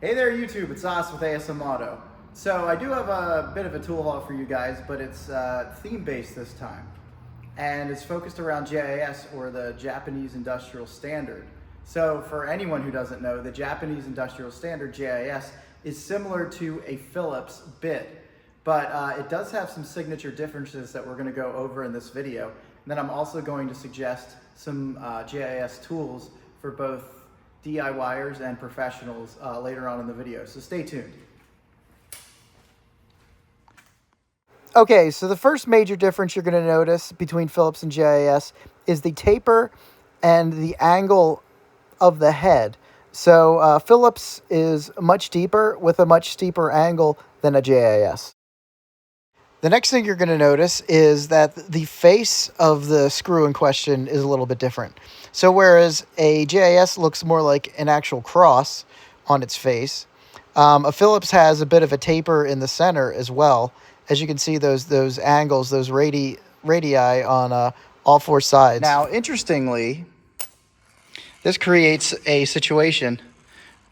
Hey there YouTube, it's Os with ASM Auto. So I do have a bit of a tool haul for you guys, but it's theme-based this time. And it's focused around JIS, or the Japanese Industrial Standard. So for anyone who doesn't know, the Japanese Industrial Standard, JIS, is similar to a Phillips bit. But it does have some signature differences that we're going to go over in this video. And then I'm also going to suggest some JIS tools for both DIYers and professionals later on in the video, so stay tuned. Okay, so the first major difference you're going to notice between Phillips and JIS is the taper and the angle of the head. So Phillips is much deeper with a much steeper angle than a JIS. The next thing you're going to notice is that the face of the screw in question is a little bit different. So whereas a JIS looks more like an actual cross on its face, a Phillips has a bit of a taper in the center as well. As you can see, those angles, those radii on all four sides. Now, interestingly, this creates a situation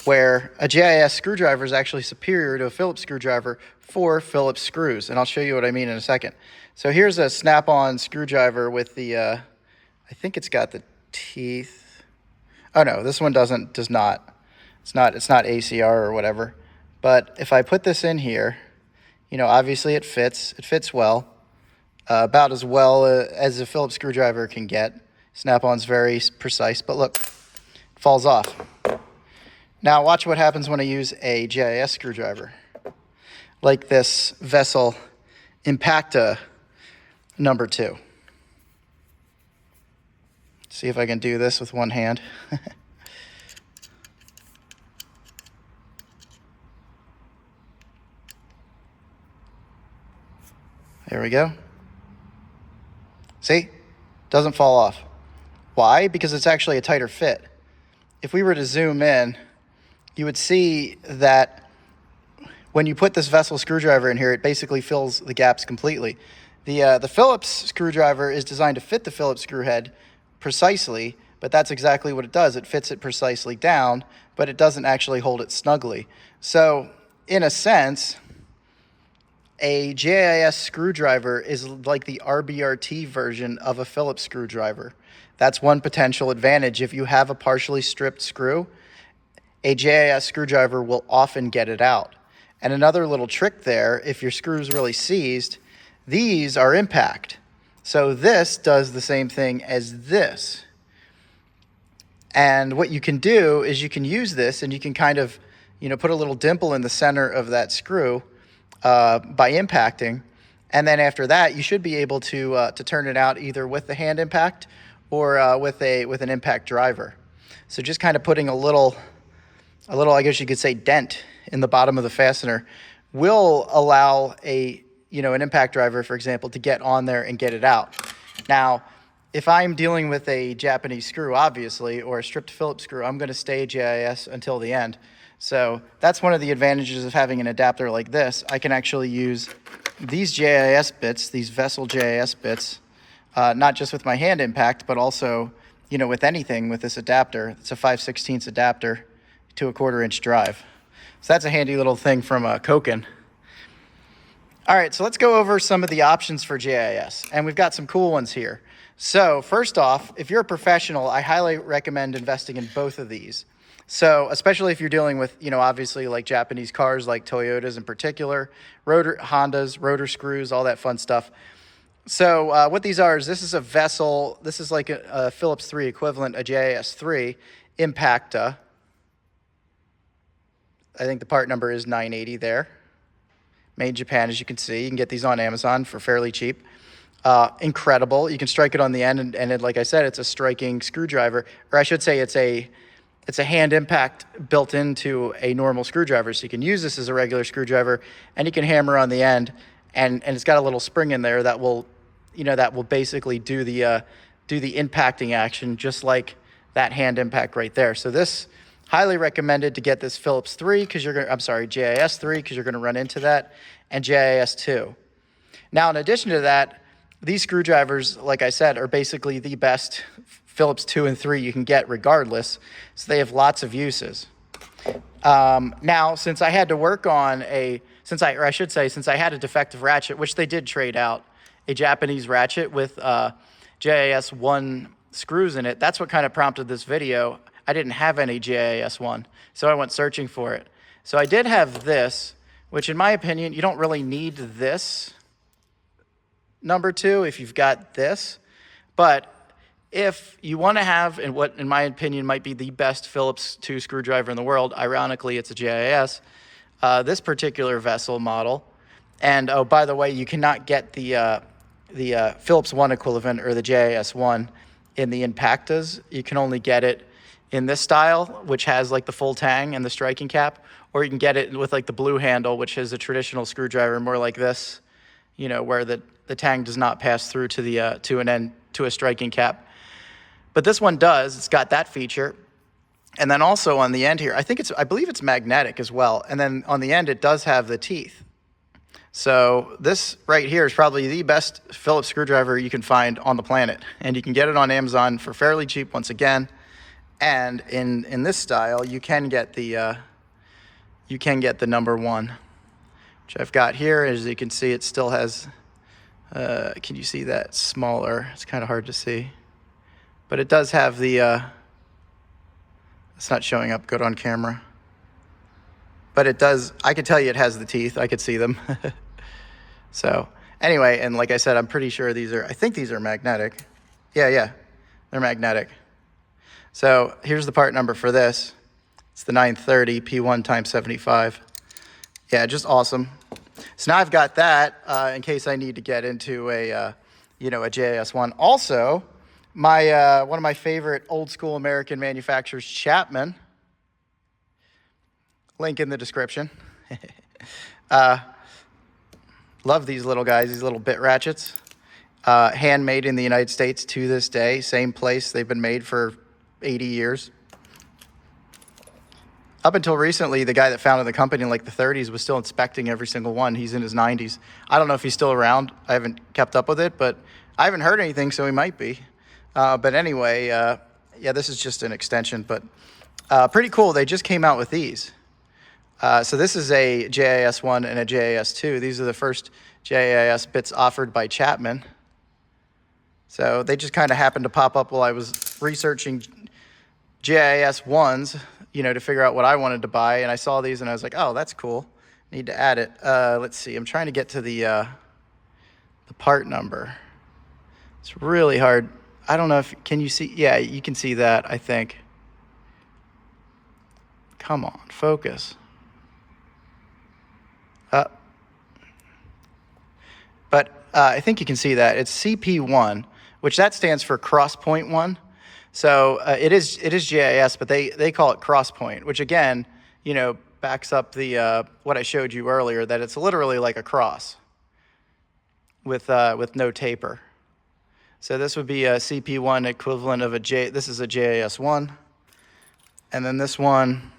where a JIS screwdriver is actually superior to a Phillips screwdriver for Phillips screws. And I'll show you what I mean in a second. So here's a snap-on screwdriver with the, I think it's got the teeth. Oh no, this one does not. It's not ACR or whatever. But if I put this in here, you know, obviously it fits well, about as well as a Phillips screwdriver can get. Snap-on's very precise, but look, it falls off. Now watch what happens when I use a JIS screwdriver, like this Vessel Impacta number 2. See if I can do this with one hand. There we go. See? Doesn't fall off. Why? Because it's actually a tighter fit. If we were to zoom in, you would see that when you put this Vessel screwdriver in here, it basically fills the gaps completely. The Phillips screwdriver is designed to fit the Phillips screw head precisely, but that's exactly what it does. It fits it precisely down, but it doesn't actually hold it snugly. So, in a sense, a JIS screwdriver is like the RBRT version of a Phillips screwdriver. That's one potential advantage. If you have a partially stripped screw, a JIS screwdriver will often get it out. And another little trick there, if your screw is really seized, these are impact. So this does the same thing as this. And what you can do is you can use this and you can kind of, you know, put a little dimple in the center of that screw by impacting. And then after that, you should be able to turn it out either with the hand impact or with an impact driver. So just kind of putting a little, I guess you could say, dent in the bottom of the fastener will allow an impact driver, for example, to get on there and get it out. Now, if I'm dealing with a Japanese screw, obviously, or a stripped Phillips screw, I'm going to stay JIS until the end. So that's one of the advantages of having an adapter like this. I can actually use these JIS bits, these Vessel JIS bits, not just with my hand impact, but also, you know, with anything with this adapter. It's a 5/16 adapter to a 1/4 inch drive. So that's a handy little thing from Koken. All right, so let's go over some of the options for JIS, and we've got some cool ones here. So first off, if you're a professional, I highly recommend investing in both of these. So especially if you're dealing with, you know, obviously like Japanese cars, like Toyotas in particular, Hondas, rotor screws, all that fun stuff. So what these are is this is a Vessel, this is like a Phillips 3 equivalent, a JIS3 Impacta. I think the part number is 980 there. Made in Japan, as you can see. You can get these on Amazon for fairly cheap. Incredible. You can strike it on the end, and like I said, it's a striking screwdriver. Or I should say it's a hand impact built into a normal screwdriver. So you can use this as a regular screwdriver, and you can hammer on the end, and it's got a little spring in there that will, you know, that will basically do the impacting action, just like that hand impact right there. So this, highly recommended to get this Phillips 3 because JIS 3 because you're going to run into that, and JIS 2. Now, in addition to that, these screwdrivers, like I said, are basically the best Phillips 2 and 3 you can get regardless, so they have lots of uses. Now, since I had to work on since I had a defective ratchet, which they did trade out, a Japanese ratchet with JIS1 screws in it, that's what kind of prompted this video. I didn't have any JIS1, so I went searching for it. So I did have this, which in my opinion, you don't really need this number 2 if you've got this. But if you want to have, and what in my opinion might be the best Phillips 2 screwdriver in the world, ironically it's a JIS, this particular vessel model. And oh, by the way, you cannot get the Phillips 1 equivalent or the JIS 1 in the Impactas. You can only get it in this style, which has like the full tang and the striking cap, or you can get it with like the blue handle, which is a traditional screwdriver, more like this, you know, where the tang does not pass through to the to an end to a striking cap. But this one does. It's got that feature. And then also on the end here, I believe it's magnetic as well. And then on the end, it does have the teeth. So this right here is probably the best Phillips screwdriver you can find on the planet. And you can get it on Amazon for fairly cheap once again. And in this style, you can get the number 1, which I've got here. As you can see, it still has, can you see that smaller? It's kind of hard to see. But it does have the, it's not showing up good on camera. But it does, I could tell you it has the teeth. I could see them. So anyway, and like I said, I'm pretty sure I think these are magnetic. Yeah, they're magnetic. So here's the part number for this. It's the 930 P1 times 75. Yeah, just awesome. So now I've got that in case I need to get into a JIS1. Also, one of my favorite old school American manufacturers, Chapman. Link in the description. Love these little guys, these little bit ratchets. Handmade in the United States to this day. Same place they've been made for 80 years. Up until recently, the guy that founded the company in like the 30s was still inspecting every single one. He's in his 90s. I don't know if he's still around. I haven't kept up with it, but I haven't heard anything, so he might be. But anyway, yeah, this is just an extension, but pretty cool. They just came out with these. So this is a JIS1 and a JIS2. These are the first JIS bits offered by Chapman. So they just kind of happened to pop up while I was researching JIS1s, to figure out what I wanted to buy. And I saw these and I was like, oh, that's cool. Need to add it. Let's see. I'm trying to get to the part number. It's really hard. I don't know can you see? Yeah, you can see that, I think. Come on, focus. But I think you can see that. It's CP1, which that stands for cross point 1. So it is JIS, but they call it cross point, which again, backs up the what I showed you earlier, that it's literally like a cross with no taper. So this would be a CP1 equivalent of this is a JIS1. And then this one,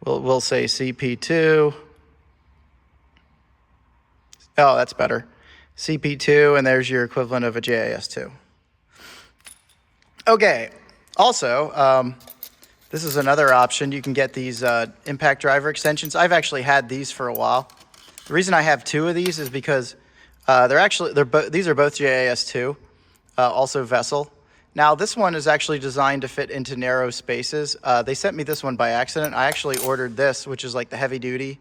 we'll say CP2. Oh, that's better. CP2, and there's your equivalent of a JIS2. Okay, also, this is another option. You can get these impact driver extensions. I've actually had these for a while. The reason I have 2 of these is because these are both JIS2, also vessel. Now, this one is actually designed to fit into narrow spaces. They sent me this one by accident. I actually ordered this, which is like the heavy-duty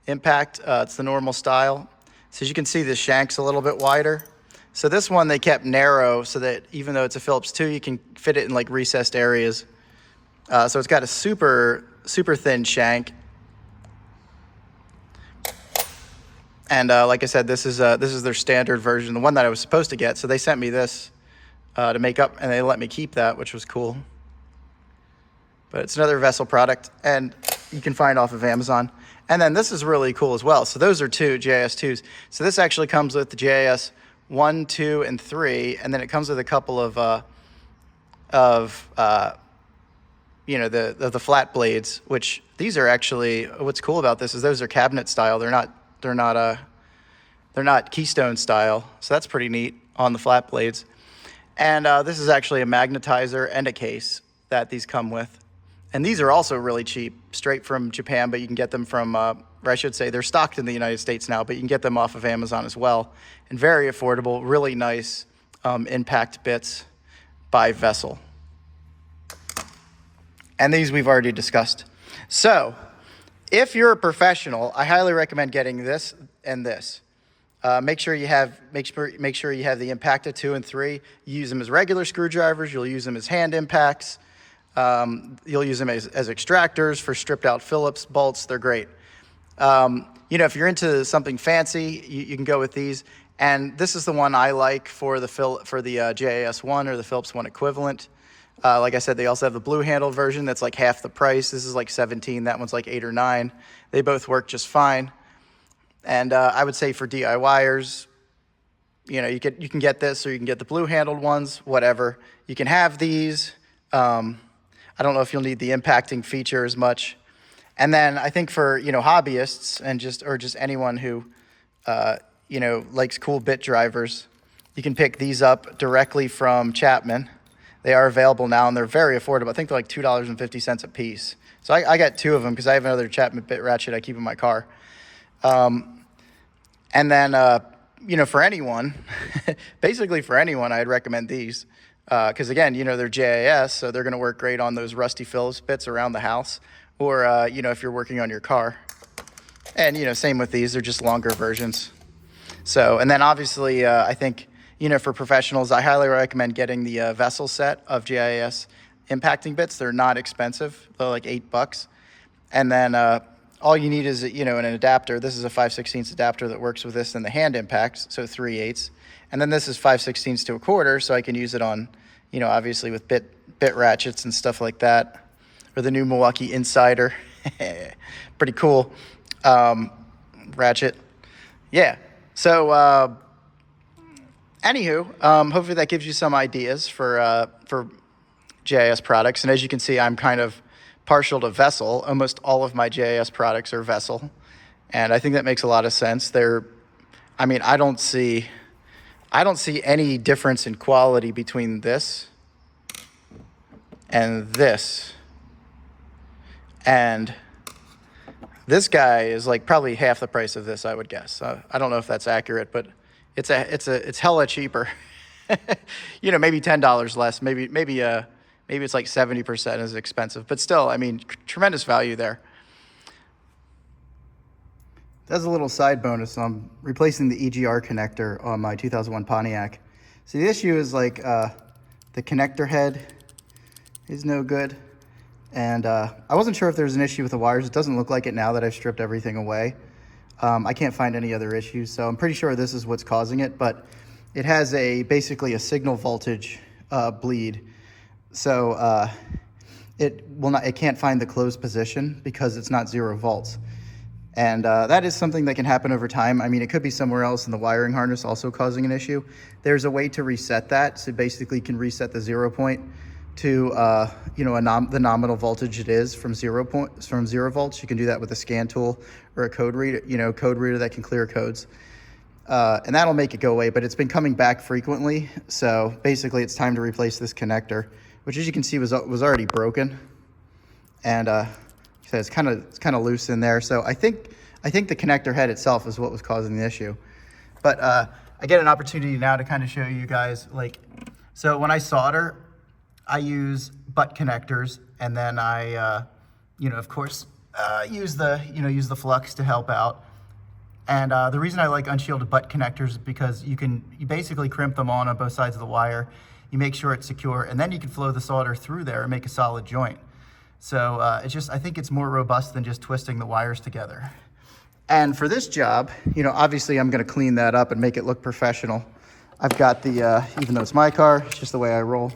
impact. It's the normal style. So as you can see, the shank's a little bit wider. So this one they kept narrow so that even though it's a Phillips 2, you can fit it in like recessed areas. So it's got a super thin shank. And like I said, this is their standard version, the one that I was supposed to get. So they sent me this to make up, and they let me keep that, which was cool. But it's another vessel product, and you can find off of Amazon. And then this is really cool as well. So those are 2 JIS2s. So this actually comes with the JIS 1, 2, and 3, and then it comes with a couple of the flat blades, which these are actually, what's cool about this is those are cabinet style. They're not keystone style. So that's pretty neat on the flat blades. And this is actually a magnetizer and a case that these come with. And these are also really cheap, straight from Japan, but you can get them from, or I should say they're stocked in the United States now, but you can get them off of Amazon as well. And very affordable, really nice impact bits by Vessel. And these we've already discussed. So if you're a professional, I highly recommend getting this and this. Make sure you have the Impacta 2 and 3. You use them as regular screwdrivers. You'll use them as hand impacts. You'll use them as extractors for stripped out Phillips bolts. They're great. You know, if you're into something fancy, you can go with these. And this is the one I like for the JIS1 or the Phillips 1 equivalent. Like I said, they also have the blue handle version that's like half the price. This is like 17. That one's like 8 or 9. They both work just fine. And I would say for DIYers, you know, you can get this, or you can get the blue handled ones, whatever. You can have these. I don't know if you'll need the impacting feature as much. And then I think for, you know, hobbyists and just anyone who, you know, likes cool bit drivers, you can pick these up directly from Chapman. They are available now, and they're very affordable. I think they're like $2.50 a piece. So I got 2 of them because I have another Chapman bit ratchet I keep in my car. And then, you know, for anyone, basically for anyone, I'd recommend these. Because again, you know, they're JIS, so they're going to work great on those rusty Phillips bits around the house, or, you know, if you're working on your car. And, you know, same with these, they're just longer versions. So, and then obviously, I think, you know, for professionals, I highly recommend getting the Vessel set of JIS impacting bits. They're not expensive, they're like $8. And then all you need is, you know, an adapter. This is a 5/16 adapter that works with this and the hand impacts, so 3/8. And then this is 5/16 to a quarter, so I can use it on, you know, obviously with bit ratchets and stuff like that. Or the new Milwaukee Insider. Pretty cool ratchet. Yeah. So, anywho, hopefully that gives you some ideas for JIS products. And as you can see, I'm kind of partial to Vessel. Almost all of my JIS products are Vessel. And I think that makes a lot of sense. I mean, I don't see any difference in quality between this and this. And this guy is like probably half the price of this, I would guess. I don't know if that's accurate, but it's hella cheaper. You know, maybe $10 less. Maybe it's like 70% as expensive, but still, I mean, tremendous value there. That's a little side bonus. I'm replacing the EGR connector on my 2001 Pontiac. So the issue is like the connector head is no good. And I wasn't sure if there's an issue with the wires. It doesn't look like it now that I've stripped everything away. I can't find any other issues, so I'm pretty sure this is what's causing it, but it has basically a signal voltage bleed. So it can't find the closed position because it's not 0 volts. And that is something that can happen over time. I mean, it could be somewhere else in the wiring harness also causing an issue. There's a way to reset that. So basically you can reset the 0 point to you know, the nominal voltage it is from 0 volts. You can do that with a scan tool or a code reader that can clear codes. And that'll make it go away, but it's been coming back frequently. So basically it's time to replace this connector, which as you can see was already broken. And so it's kind of loose in there. So I think the connector head itself is what was causing the issue. But I get an opportunity now to kind of show you guys, like, so when I solder, I use butt connectors, and then I, you know, of course, use the flux to help out. And the reason I like unshielded butt connectors is because you basically crimp them on both sides of the wire. You make sure it's secure, and then you can flow the solder through there and make a solid joint. So I think it's more robust than just twisting the wires together. And for this job, you know, obviously I'm going to clean that up and make it look professional. I've got the, even though it's my car, it's just the way I roll.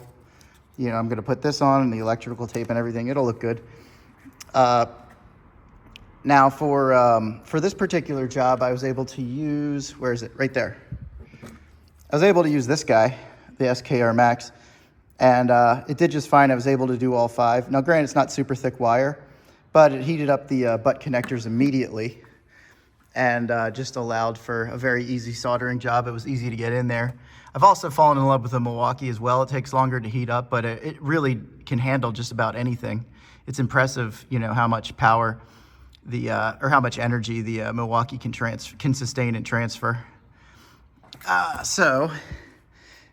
You know, I'm going to put this on and the electrical tape and everything. It'll look good. Now for this particular job, I was able to use, where is it? Right there. I was able to use this guy, the SKR Max, and it did just fine. I was able to do all 5. Now, granted, it's not super thick wire, but it heated up the butt connectors immediately. and just allowed for a very easy soldering job. It was easy to get in there. I've also fallen in love with the Milwaukee as well. It takes longer to heat up, but it really can handle just about anything. It's impressive, you know, how much power or how much energy the Milwaukee can sustain and transfer. So,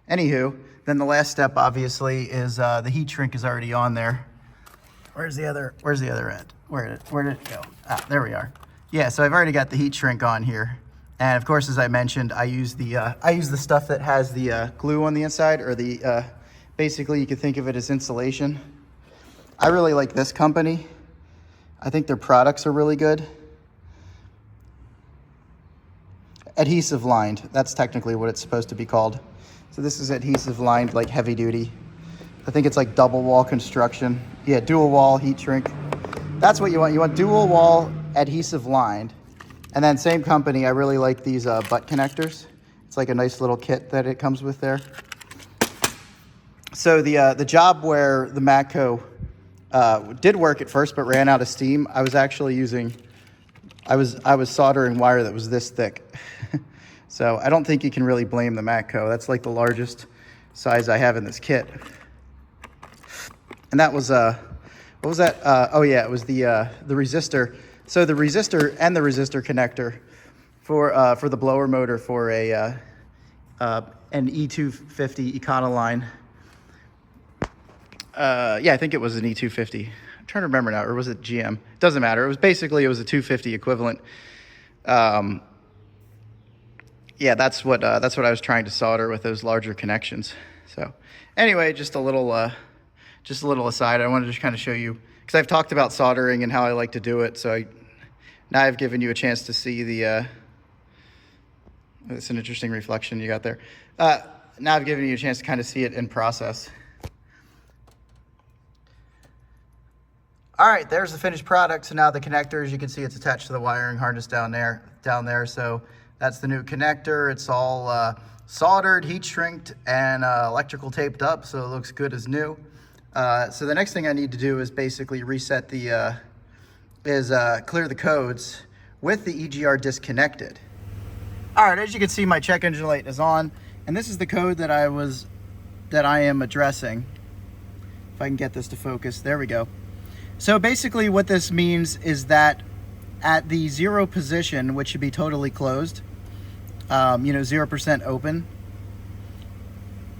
anywho, then the last step obviously is the heat shrink is already on there. Where's the other end? Where did it go? Ah, there we are. Yeah, so I've already got the heat shrink on here. And of course, as I mentioned, I use the stuff that has the glue on the inside, or the basically you could think of it as insulation. I really like this company. I think their products are really good. Adhesive lined, that's technically what it's supposed to be called. So this is adhesive lined, like heavy duty. I think it's like double wall construction. Yeah, dual wall heat shrink. That's what you want. You want dual wall adhesive lined. And then same company, I really like these butt connectors. It's like a nice little kit that it comes with there. So the job where the Matco did work at first but ran out of steam, I was actually using, I was soldering wire that was this thick. So I don't think you can really blame the Matco. That's like the largest size I have in this kit. And that was, what was that? Oh yeah, it was the resistor. So the resistor and the resistor connector for the blower motor for an E250 Econoline. Yeah, I think it was an E250. I'm trying to remember now, or was it GM? Doesn't matter. It was a 250 equivalent. Yeah, that's what I was trying to solder with those larger connections. So anyway, just a little aside. I wanted to just kind of show you, because I've talked about soldering and how I like to do it. So now I've given you a chance to see it's an interesting reflection you got there. Now I've given you a chance to kind of see it in process. All right, there's the finished product. So now the connector, as you can see, it's attached to the wiring harness down there. So that's the new connector. It's all soldered, heat shrinked, and electrical taped up, so it looks good as new. So the next thing I need to do is basically reset clear the codes with the EGR disconnected. All right, as you can see, my check engine light is on, and this is the code that I am addressing. If I can get this to focus, there we go. So basically what this means is that at the 0 position, which should be totally closed, 0% open,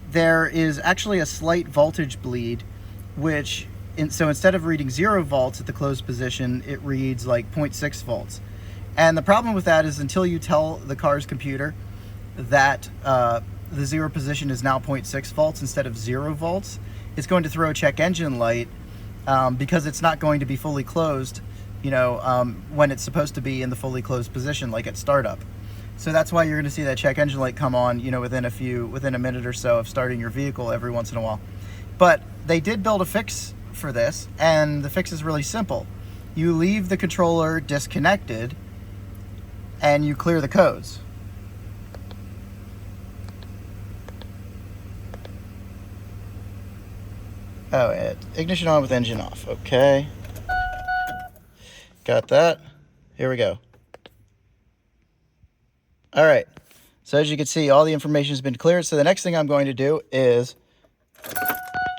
there is actually a slight voltage bleed, so instead of reading 0 volts at the closed position, it reads like 0.6 volts. And the problem with that is until you tell the car's computer that the 0 position is now 0.6 volts instead of 0 volts, it's going to throw a check engine light because it's not going to be fully closed, when it's supposed to be in the fully closed position, like at startup. So that's why you're going to see that check engine light come on, within a minute or so of starting your vehicle every once in a while. But they did build a fix for this, and the fix is really simple. You leave the controller disconnected, and you clear the codes. Oh, ignition on with engine off. Okay. Got that. Here we go. All right. So as you can see, all the information has been cleared. So the next thing I'm going to do is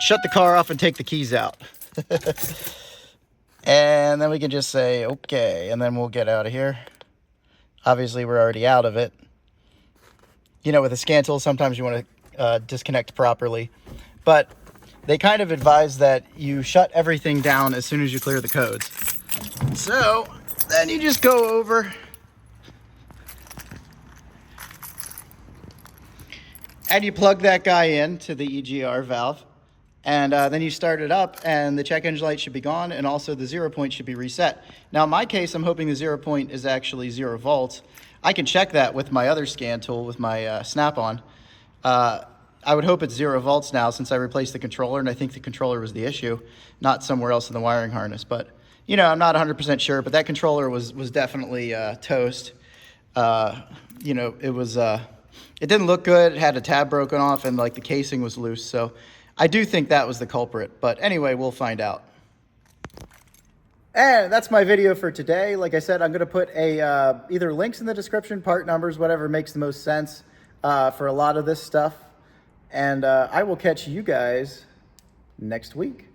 shut the car off and take the keys out. And then we can just say, okay, and then we'll get out of here. Obviously, we're already out of it. With a scan tool, sometimes you want to disconnect properly. But they kind of advise that you shut everything down as soon as you clear the codes. So then you just go over and you plug that guy in to the EGR valve, and then you start it up, and the check engine light should be gone, and also the 0 point should be reset. Now in my case, I'm hoping the 0 point is actually 0 volts. I can check that with my other scan tool, with my Snap-on. I would hope it's 0 volts now, since I replaced the controller, and I think the controller was the issue, not somewhere else in the wiring harness. But I'm not 100% sure, but that controller was definitely toast. It didn't look good. It had a tab broken off, and like the casing was loose. So I do think that was the culprit. But anyway, we'll find out. And that's my video for today. Like I said, I'm going to put either links in the description, part numbers, whatever makes the most sense for a lot of this stuff. And I will catch you guys next week.